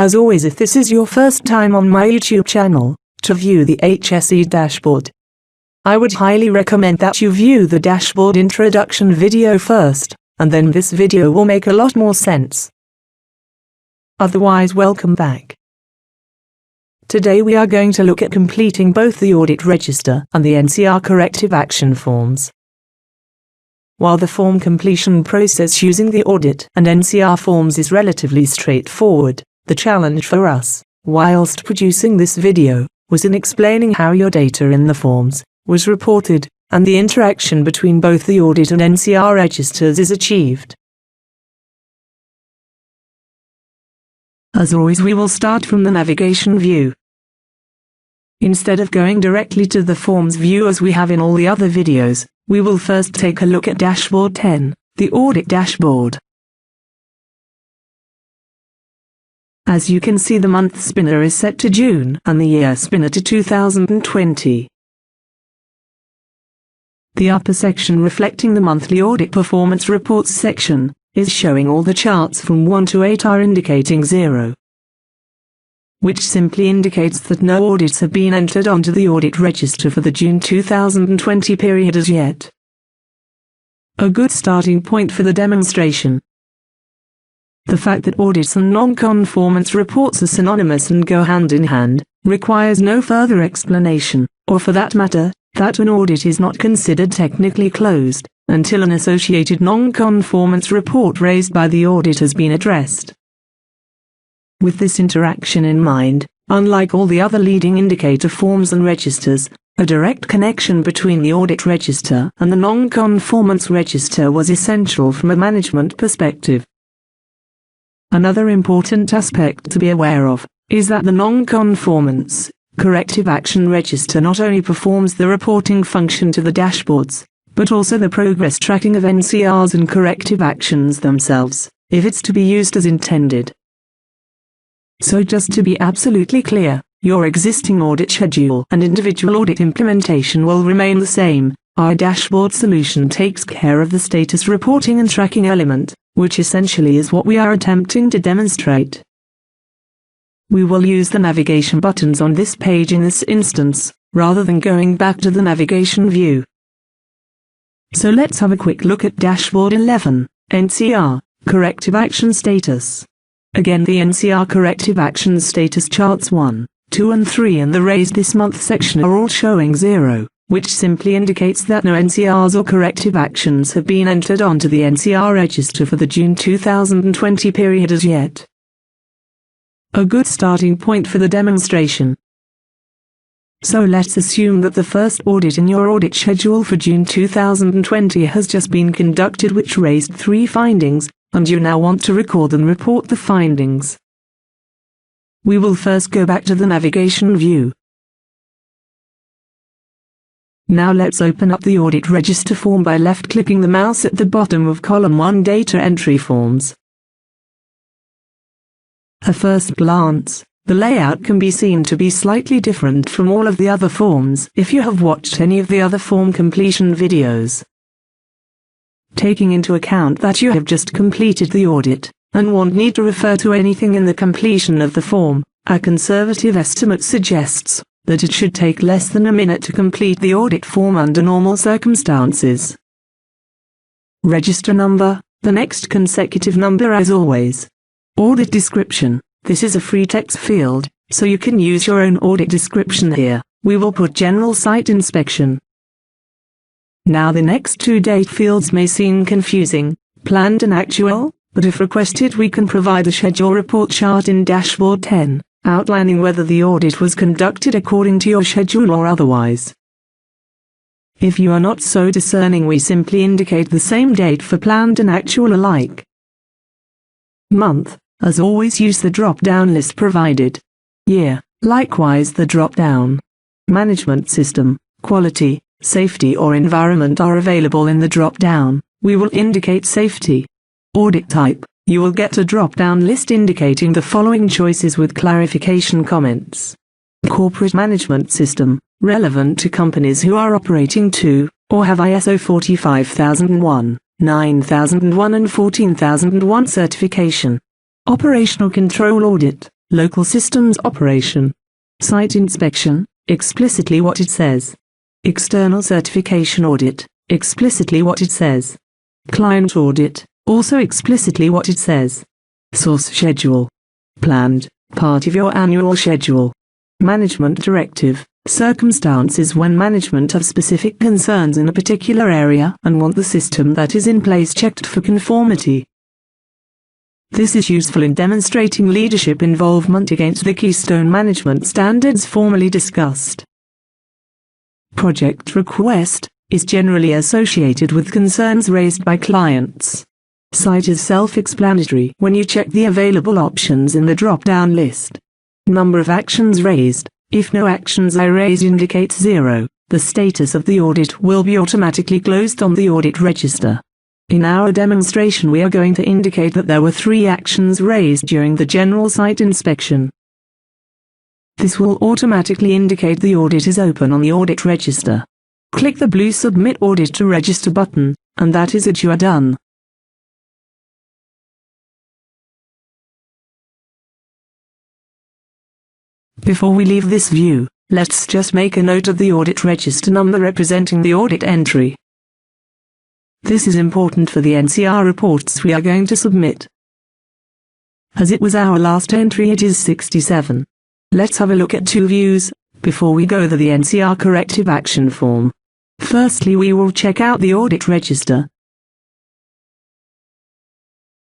As always, if this is your first time on my YouTube channel, to view the HSE dashboard, I would highly recommend that you view the dashboard introduction video first, and then this video will make a lot more sense. Otherwise, welcome back. Today we are going to look at completing both the audit register and the NCR corrective action forms. While the form completion process using the audit and NCR forms is relatively straightforward, the challenge for us, whilst producing this video, was in explaining how your data in the forms was reported, and the interaction between both the audit and NCR registers is achieved. As always, we will start from the navigation view. Instead of going directly to the forms view as we have in all the other videos, we will first take a look at Dashboard 10, the audit dashboard. As you can see, the month spinner is set to June and the year spinner to 2020. The upper section reflecting the monthly audit performance reports section is showing all the charts from 1 to 8 are indicating 0, which simply indicates that no audits have been entered onto the audit register for the June 2020 period as yet. A good starting point for the demonstration. The fact that audits and non-conformance reports are synonymous and go hand in hand requires no further explanation, or for that matter, that an audit is not considered technically closed until an associated non-conformance report raised by the audit has been addressed. With this interaction in mind, unlike all the other leading indicator forms and registers, a direct connection between the audit register and the non-conformance register was essential from a management perspective. Another important aspect to be aware of is that the non-conformance corrective action register not only performs the reporting function to the dashboards, but also the progress tracking of NCRs and corrective actions themselves, if it's to be used as intended. So just to be absolutely clear, your existing audit schedule and individual audit implementation will remain the same. Our dashboard solution takes care of the status reporting and tracking element, which essentially is what we are attempting to demonstrate. We will use the navigation buttons on this page in this instance, rather than going back to the navigation view. So let's have a quick look at Dashboard 11, NCR, Corrective Action Status. Again, the NCR Corrective Action Status charts 1, 2 and 3 in the Raised This Month section are all showing 0, which simply indicates that no NCRs or corrective actions have been entered onto the NCR register for the June 2020 period as yet. A good starting point for the demonstration. So let's assume that the first audit in your audit schedule for June 2020 has just been conducted, which raised 3 findings, and you now want to record and report the findings. We will first go back to the navigation view. Now let's open up the audit register form by left-clicking the mouse at the bottom of column 1 Data Entry Forms. At first glance, the layout can be seen to be slightly different from all of the other forms if you have watched any of the other form completion videos. Taking into account that you have just completed the audit and won't need to refer to anything in the completion of the form, a conservative estimate suggests that it should take less than a minute to complete the audit form under normal circumstances. Register number, the next consecutive number as always. Audit description, this is a free text field, so you can use your own audit description here. We will put general site inspection. Now the next 2 date fields may seem confusing, planned and actual, but if requested we can provide a schedule report chart in Dashboard 10. Outlining whether the audit was conducted according to your schedule or otherwise. If you are not so discerning, we simply indicate the same date for planned and actual alike. Month, as always, use the drop-down list provided. Year, likewise the drop-down. Management system, quality, safety or environment are available in the drop-down. We will indicate safety. Audit type. You will get a drop-down list indicating the following choices with clarification comments. Corporate management system, relevant to companies who are operating to, or have ISO 45001, 9001 and 14001 certification. Operational control audit, Local systems operation. Site inspection, explicitly what it says. External certification audit, explicitly what it says. Client audit, also explicitly what it says. Source schedule. Planned, part of your annual schedule. Management directive, circumstances when management have specific concerns in a particular area and want the system that is in place checked for conformity. This is useful in demonstrating leadership involvement against the Keystone Management Standards formerly discussed. Project request is generally associated with concerns raised by clients. Site is self-explanatory when you check the available options in the drop-down list. Number of actions raised. If no actions are raised indicates 0, the status of the audit will be automatically closed on the audit register. In our demonstration we are going to indicate that there were 3 actions raised during the general site inspection. This will automatically indicate the audit is open on the audit register. Click the blue Submit Audit to Register button, and that is it, you are done. Before we leave this view, let's just make a note of the audit register number representing the audit entry. This is important for the NCR reports we are going to submit. As it was our last entry, it is 67. Let's have a look at 2 views before we go to the NCR corrective action form. Firstly, we will check out the audit register.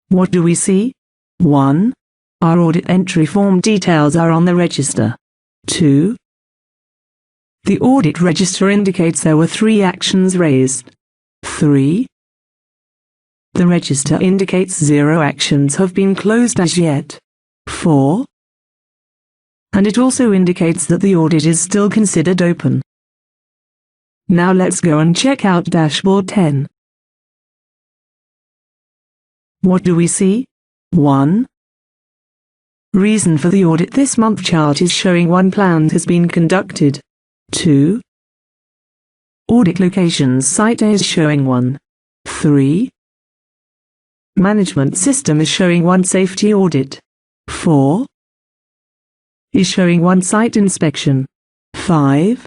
What do we see? 1. Our audit entry form details are on the register. 2. The audit register indicates there were 3 actions raised. 3. The register indicates 0 actions have been closed as yet. 4. And it also indicates that the audit is still considered open. Now let's go and check out Dashboard 10. What do we see? 1. Reason for the audit this month chart is showing 1 plan has been conducted. 2. Audit locations site A is showing 1. 3. Management system is showing 1 safety audit. 4. Is showing 1 site inspection. 5.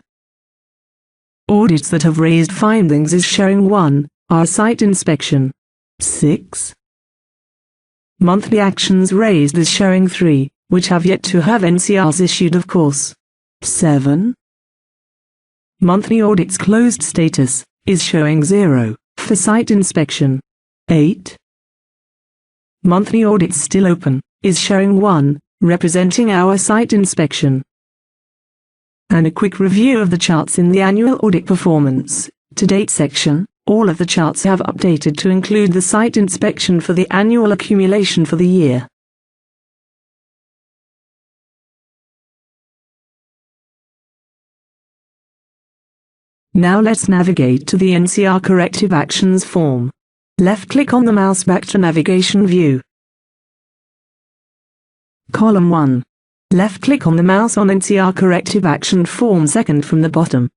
Audits that have raised findings is showing 1, our site inspection. 6. Monthly actions raised is showing 3, which have yet to have NCRs issued of course. 7. Monthly audits closed status is showing 0 for site inspection. 8. Monthly audits still open is showing 1, representing our site inspection. And a quick review of the charts in the annual audit performance to date section. All of the charts have updated to include the site inspection for the annual accumulation for the year. Now let's navigate to the NCR Corrective Actions form. Left-click on the mouse back to navigation view. Column 1. Left-click on the mouse on NCR Corrective Action form second from the bottom.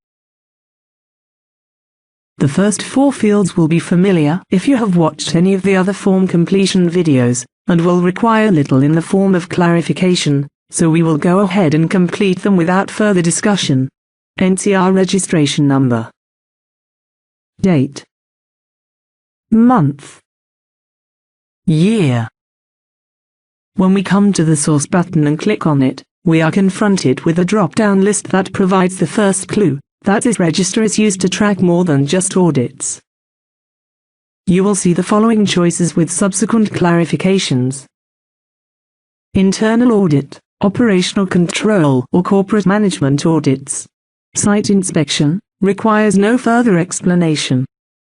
The first 4 fields will be familiar if you have watched any of the other form completion videos, and will require little in the form of clarification, so we will go ahead and complete them without further discussion. NCR registration number. Date. Month. Year. When we come to the Source button and click on it, we are confronted with a drop-down list that provides the first clue that this register is used to track more than just audits. You will see the following choices with subsequent clarifications. Internal audit, operational control or corporate management audits. Site inspection requires no further explanation.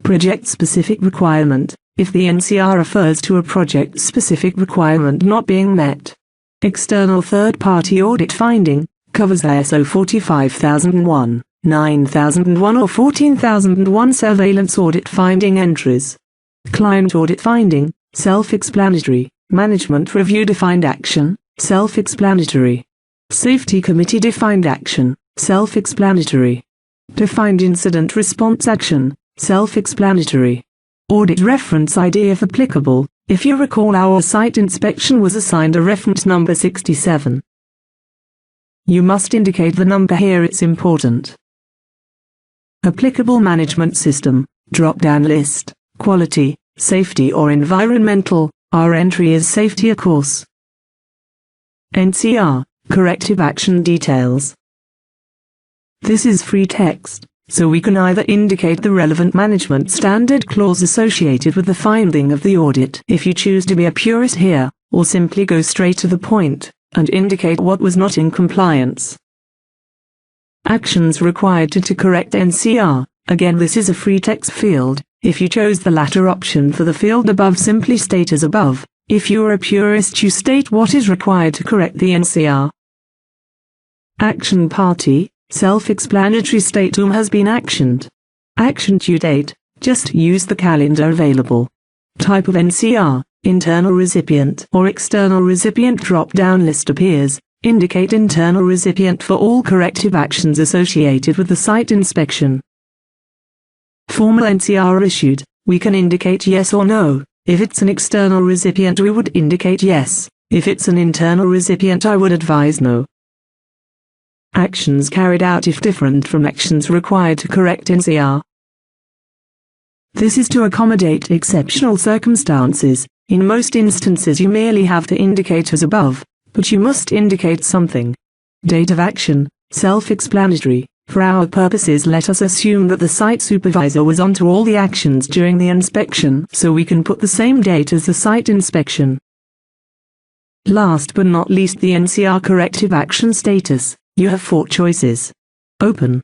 Project-specific requirement, if the NCR refers to a project-specific requirement not being met. External third-party audit finding covers ISO 45001. 9001 or 14001 surveillance audit finding entries. Client audit finding, self-explanatory. Management review defined action, self-explanatory. Safety committee defined action, self-explanatory. Defined incident response action, self-explanatory. Audit reference ID if applicable, If you recall, our site inspection was assigned a reference number 67. You must indicate the number here, it's important. Applicable management system, drop-down list, quality, safety or environmental, our entry is safety of course. NCR, corrective action details. This is free text, so we can either indicate the relevant management standard clause associated with the finding of the audit if you choose to be a purist here, or simply go straight to the point and indicate what was not in compliance. Actions required to correct NCR. Again, this is a free text field. If you chose the latter option for the field above, simply state as above. If you are a purist, you state what is required to correct the NCR. Action party, self-explanatory, state whom has been actioned. Action due date, just use the calendar available. Type of NCR, internal recipient or external recipient, drop-down list appears. Indicate internal recipient for all corrective actions associated with the site inspection. Formal NCR issued, we can indicate yes or no. If it's an external recipient, we would indicate yes. If it's an internal recipient, I would advise no. Actions carried out if different from actions required to correct NCR. This is to accommodate exceptional circumstances. In most instances you merely have to indicate as above, but you must indicate something. Date of action, self-explanatory. For our purposes, let us assume that the site supervisor was onto all the actions during the inspection, so we can put the same date as the site inspection. Last but not least, the NCR corrective action status. You have 4 choices. Open,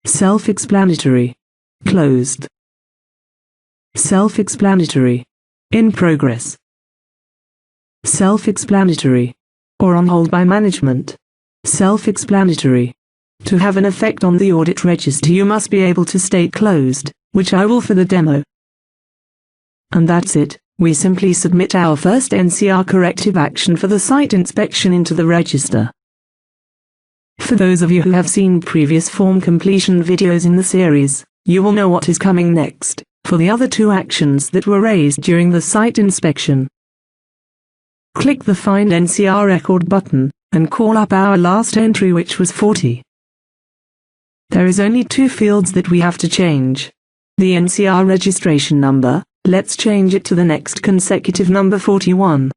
self-explanatory, closed, self-explanatory, in progress, self-explanatory, or on hold by management. Self-explanatory. To have an effect on the audit register, you must be able to state closed, which I will for the demo. And that's it. We simply submit our first NCR corrective action for the site inspection into the register. For those of you who have seen previous form completion videos in the series, you will know what is coming next, for the other 2 actions that were raised during the site inspection. Click the Find NCR Record button, and call up our last entry, which was 40. There is only 2 fields that we have to change. The NCR registration number, let's change it to the next consecutive number 41.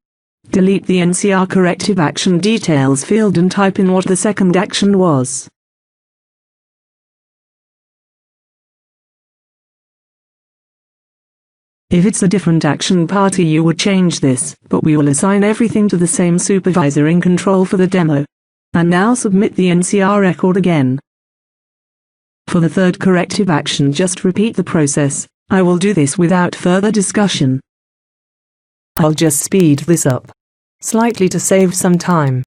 Delete the NCR corrective action details field and type in what the second action was. If it's a different action party, you would change this, but we will assign everything to the same supervisor in control for the demo. And now submit the NCR record again. For the third corrective action, just repeat the process. I will do this without further discussion. I'll just speed this up slightly to save some time.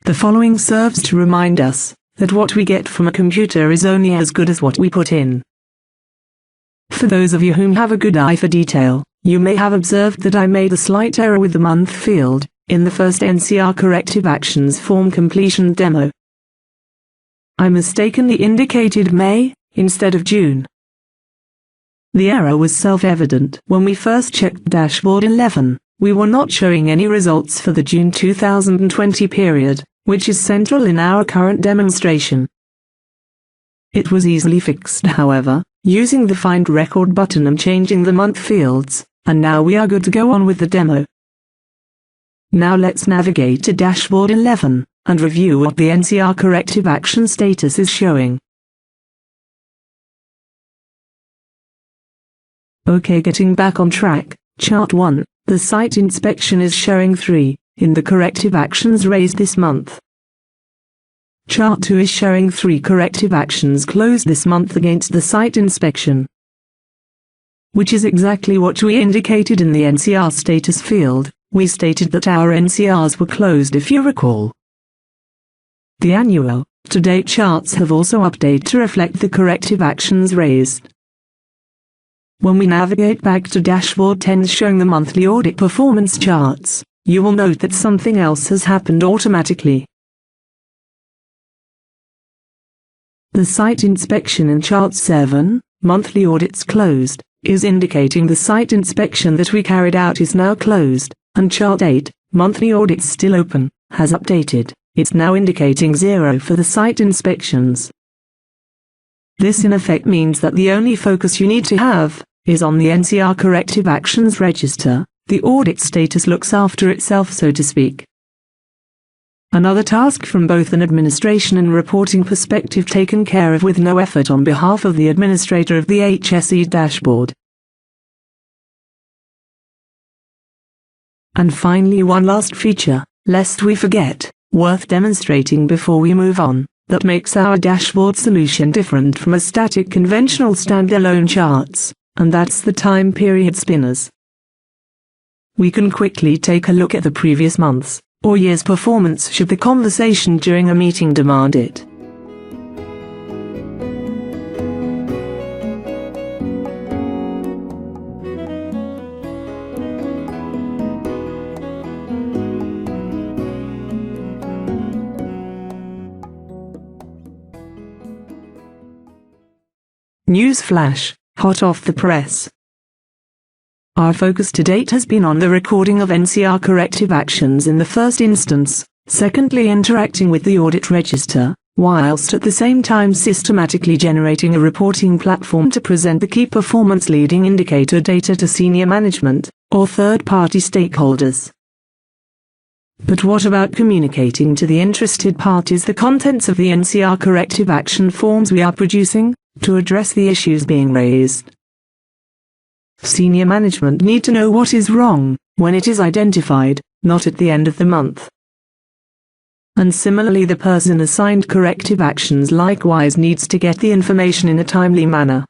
The following serves to remind us that what we get from a computer is only as good as what we put in. For those of you who have a good eye for detail, you may have observed that I made a slight error with the month field in the first NCR corrective actions form completion demo. I mistakenly indicated May instead of June. The error was self-evident. When we first checked dashboard 11, we were not showing any results for the June 2020 period, which is central in our current demonstration. It was easily fixed, however, using the Find Record button and changing the month fields, and now we are good to go on with the demo. Now let's navigate to dashboard 11, and review what the NCR corrective action status is showing. Okay, getting back on track. Chart 1, the site inspection is showing 3 in the corrective actions raised this month. Chart 2 is showing 3 corrective actions closed this month against the site inspection. which is exactly what we indicated in the NCR status field. We stated that our NCRs were closed, if you recall. The annual, to-date charts have also updated to reflect the corrective actions raised. When we navigate back to Dashboard 10 showing the monthly audit performance charts, you will note that something else has happened automatically. The site inspection in Chart 7, monthly audits closed, is indicating the site inspection that we carried out is now closed, and Chart 8, monthly audits still open, has updated. It's now indicating 0 for the site inspections. This in effect means that the only focus you need to have is on the NCR Corrective Actions Register. The audit status looks after itself, so to speak. Another task from both an administration and reporting perspective taken care of with no effort on behalf of the administrator of the HSE dashboard. And finally, one last feature, lest we forget, worth demonstrating before we move on, that makes our dashboard solution different from a static conventional standalone charts, and that's the time period spinners. We can quickly take a look at the previous month's or year's performance should the conversation during a meeting demand it. Newsflash, hot off the press. Our focus to date has been on the recording of NCR corrective actions in the first instance, secondly interacting with the audit register, whilst at the same time systematically generating a reporting platform to present the key performance leading indicator data to senior management, or third-party stakeholders. But what about communicating to the interested parties the contents of the NCR corrective action forms we are producing, to address the issues being raised? Senior management need to know what is wrong, when it is identified, not at the end of the month. And similarly, the person assigned corrective actions likewise needs to get the information in a timely manner.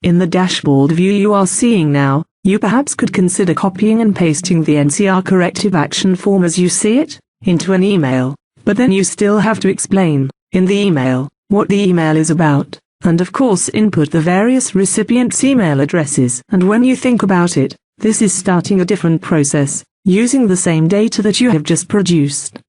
In the dashboard view you are seeing now, you perhaps could consider copying and pasting the NCR corrective action form as you see it, into an email, but then you still have to explain, in the email, what the email is about. And of course input the various recipients' email addresses. And when you think about it, this is starting a different process, using the same data that you have just produced.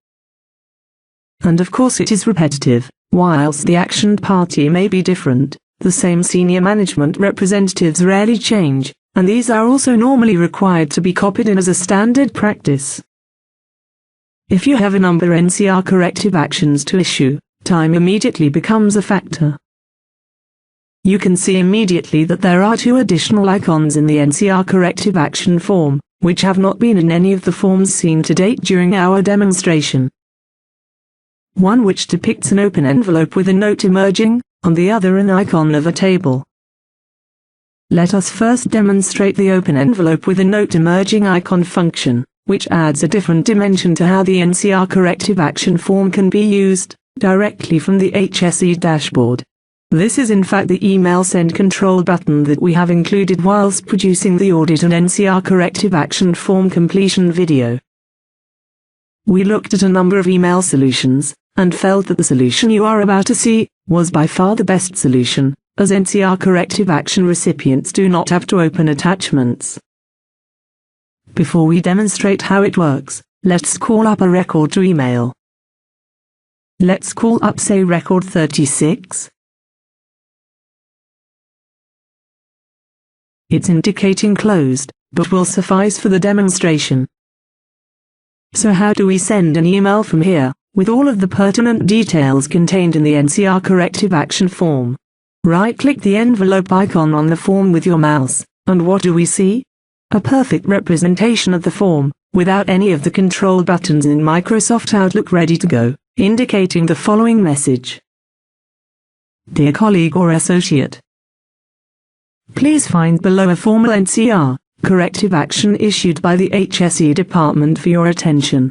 And of course it is repetitive, whilst the action party may be different, the same senior management representatives rarely change, and these are also normally required to be copied in as a standard practice. If you have a number of NCR corrective actions to issue, time immediately becomes a factor. You can see immediately that there are 2 additional icons in the NCR corrective action form, which have not been in any of the forms seen to date during our demonstration. One which depicts an open envelope with a note emerging, and the other an icon of a table. Let us first demonstrate the open envelope with a note emerging icon function, which adds a different dimension to how the NCR corrective action form can be used, directly from the HSE dashboard. This is in fact the email send control button that we have included whilst producing the audit and NCR corrective action form completion video. We looked at a number of email solutions, and felt that the solution you are about to see was by far the best solution, as NCR corrective action recipients do not have to open attachments. Before we demonstrate how it works, let's call up a record to email. Let's call up, say, record 36. It's indicating closed, but will suffice for the demonstration. So how do we send an email from here, with all of the pertinent details contained in the NCR corrective action form? Right-click the envelope icon on the form with your mouse, and what do we see? A perfect representation of the form, without any of the control buttons in Microsoft Outlook ready to go, indicating the following message. Dear colleague or associate, please find below a formal NCR corrective action issued by the HSE department for your attention.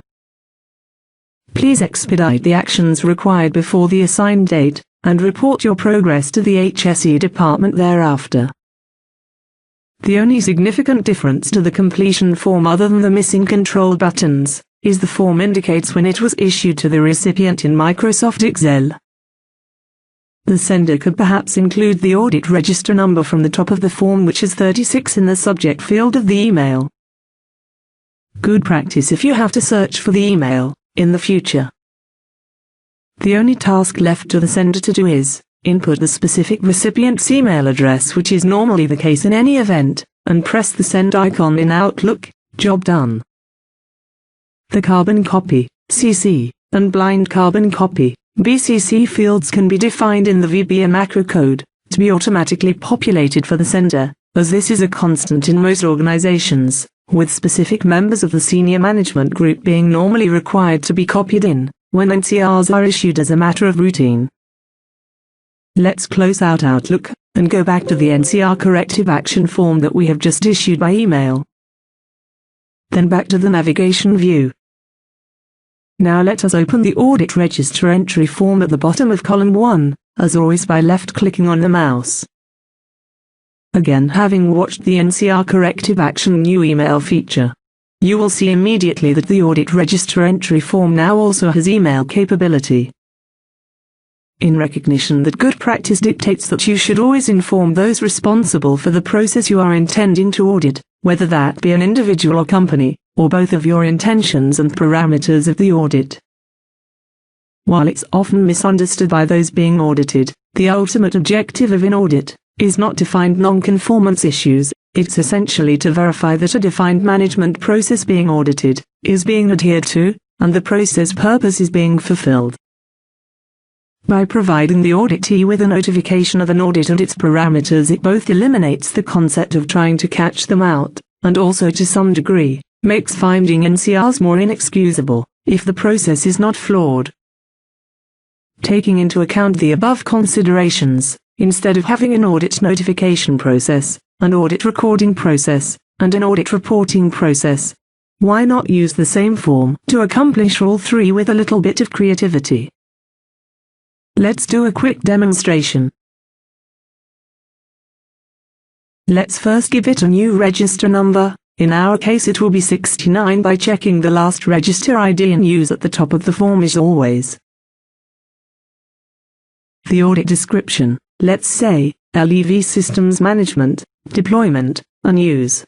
Please expedite the actions required before the assigned date, and report your progress to the HSE department thereafter. The only significant difference to the completion form other than the missing control buttons is the form indicates when it was issued to the recipient in Microsoft Excel. The sender could perhaps include the audit register number from the top of the form, which is 36, in the subject field of the email. Good practice if you have to search for the email in the future. The only task left to the sender to do is input the specific recipient's email address, which is normally the case in any event, and press the send icon in Outlook. Job done. The carbon copy, CC, and blind carbon copy, BCC fields can be defined in the VBA macro code to be automatically populated for the sender, as this is a constant in most organizations, with specific members of the senior management group being normally required to be copied in when NCRs are issued as a matter of routine. Let's close out Outlook and go back to the NCR corrective action form that we have just issued by email. Then back to the navigation view. Now let us open the audit register entry form at the bottom of column 1, as always by left-clicking on the mouse. Again, having watched the NCR corrective action new email feature, you will see immediately that the audit register entry form now also has email capability. In recognition that good practice dictates that you should always inform those responsible for the process you are intending to audit, whether that be an individual or company, or both, of your intentions and parameters of the audit. While it's often misunderstood by those being audited, the ultimate objective of an audit is not to find non-conformance issues, it's essentially to verify that a defined management process being audited is being adhered to, and the process purpose is being fulfilled. By providing the auditee with a notification of an audit and its parameters, it both eliminates the concept of trying to catch them out, and also to some degree, makes finding NCRs more inexcusable, if the process is not flawed. Taking into account the above considerations, instead of having an audit notification process, an audit recording process, and an audit reporting process, why not use the same form to accomplish all three with a little bit of creativity? Let's do a quick demonstration. Let's first give it a new register number. In our case it will be 69 by checking the last register ID in use at the top of the form as always. The audit description, let's say, LEV Systems Management, Deployment, and Use.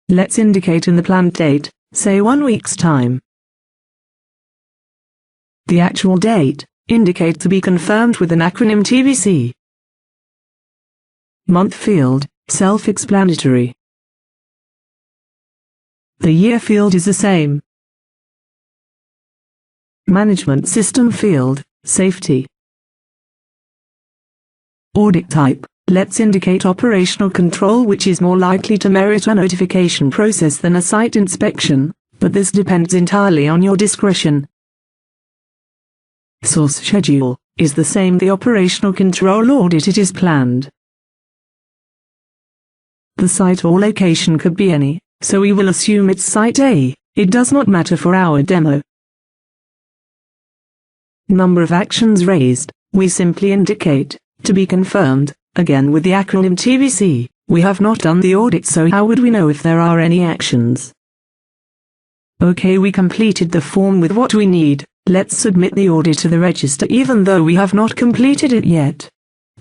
Let's indicate in the planned date, say 1 week's time. The actual date, indicate to be confirmed with an acronym TBC. Month field, self-explanatory. The year field is the same. Management system field, safety. Audit type, let's indicate operational control, which is more likely to merit a notification process than a site inspection, but this depends entirely on your discretion. Source schedule, is the same the operational control audit it is planned. The site or location could be any, so we will assume it's Site A, it does not matter for our demo. Number of actions raised, we simply indicate, to be confirmed, again with the acronym TBC, we have not done the audit, so how would we know if there are any actions? Okay, we completed the form with what we need, let's submit the audit to the register even though we have not completed it yet.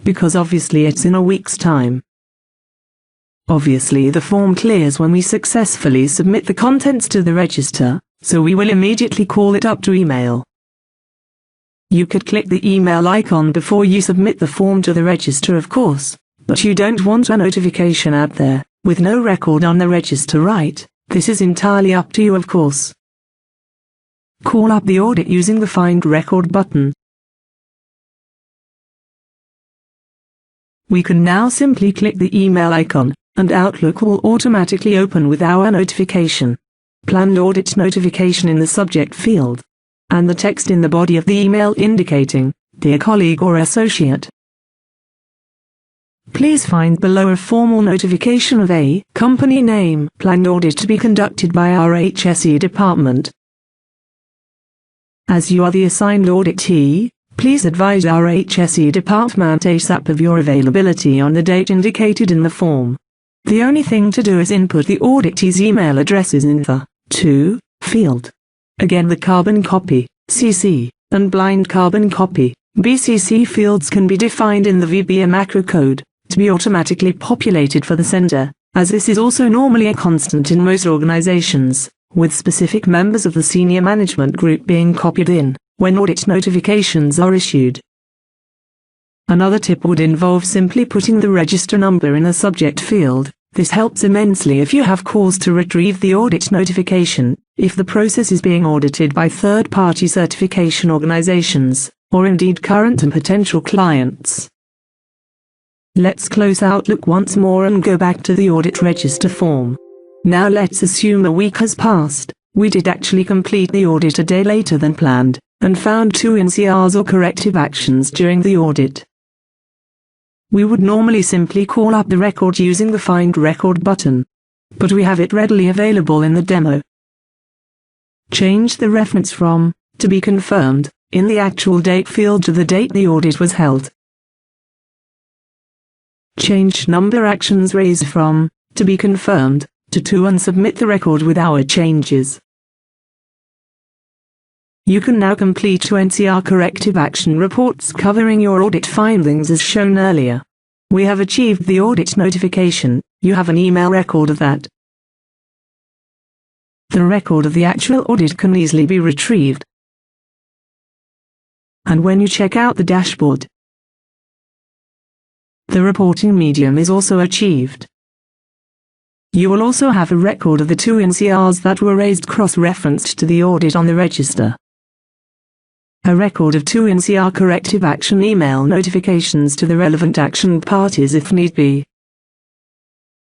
Because obviously it's in a week's time. Obviously the form clears when we successfully submit the contents to the register, so we will immediately call it up to email. You could click the email icon before you submit the form to the register, of course, but you don't want a notification out there, with no record on the register, right? This is entirely up to you, of course. Call up the audit using the Find Record button. We can now simply click the email icon, and Outlook will automatically open with our notification. Planned audit notification in the subject field, and the text in the body of the email indicating, "Dear colleague or associate, please find below a formal notification of a company name planned audit to be conducted by our HSE department. As you are the assigned auditee, Please advise our HSE department ASAP of your availability on the date indicated in the form. The only thing to do is input the auditee's email addresses in the To field. Again, the carbon copy, CC, and blind carbon copy, BCC fields can be defined in the VBA macro code to be automatically populated for the sender, as this is also normally a constant in most organizations, with specific members of the senior management group being copied in when audit notifications are issued. Another tip would involve simply putting the register number in the subject field. This helps immensely if you have cause to retrieve the audit notification, if the process is being audited by third-party certification organizations, or indeed current and potential clients. Let's close Outlook once more and go back to the audit register form. Now let's assume a week has passed. We did actually complete the audit a day later than planned, and found 2 NCRs or corrective actions during the audit. We would normally simply call up the record using the Find Record button, but we have it readily available in the demo. Change the reference from To be confirmed in the actual date field to the date the audit was held. Change number actions raised from To be confirmed to 2 and submit the record with our changes. You can now complete 2 NCR corrective action reports covering your audit findings as shown earlier. We have achieved the audit notification. You have an email record of that. The record of the actual audit can easily be retrieved. And when you check out the dashboard, the reporting medium is also achieved. You will also have a record of the 2 NCRs that were raised cross-referenced to the audit on the register. A record of 2 NCR corrective action email notifications to the relevant action parties if need be.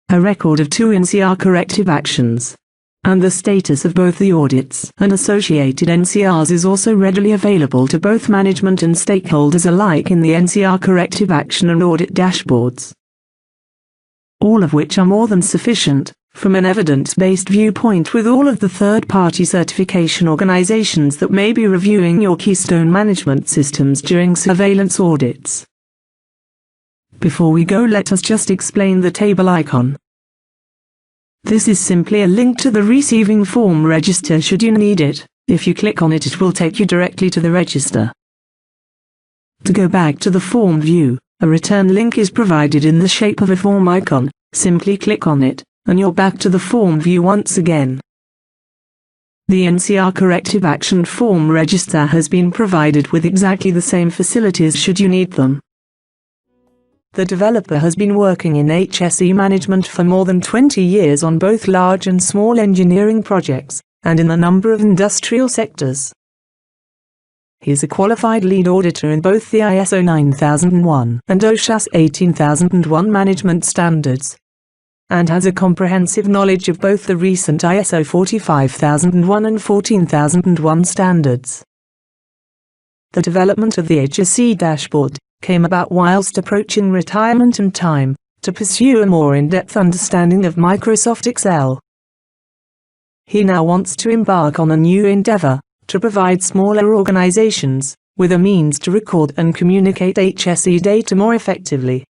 A record of 2 NCR corrective actions. And the status of both the audits and associated NCRs is also readily available to both management and stakeholders alike in the NCR corrective action and audit dashboards. All of which are more than sufficient, from an evidence-based viewpoint, with all of the third-party certification organizations that may be reviewing your keystone management systems during surveillance audits. Before we go, let us just explain the table icon. This is simply a link to the receiving form register should you need it. If you click on it, it will take you directly to the register. To go back to the form view, a return link is provided in the shape of a form icon. Simply click on it, and you're back to the form view once again. The NCR corrective action form register has been provided with exactly the same facilities should you need them. The developer has been working in HSE management for more than 20 years on both large and small engineering projects, and in a number of industrial sectors. He is a qualified lead auditor in both the ISO 9001 and OSHA 18001 management standards, and has a comprehensive knowledge of both the recent ISO 45001 and 14001 standards. The development of the HSE dashboard came about whilst approaching retirement and time to pursue a more in-depth understanding of Microsoft Excel. He now wants to embark on a new endeavor to provide smaller organizations with a means to record and communicate HSE data more effectively.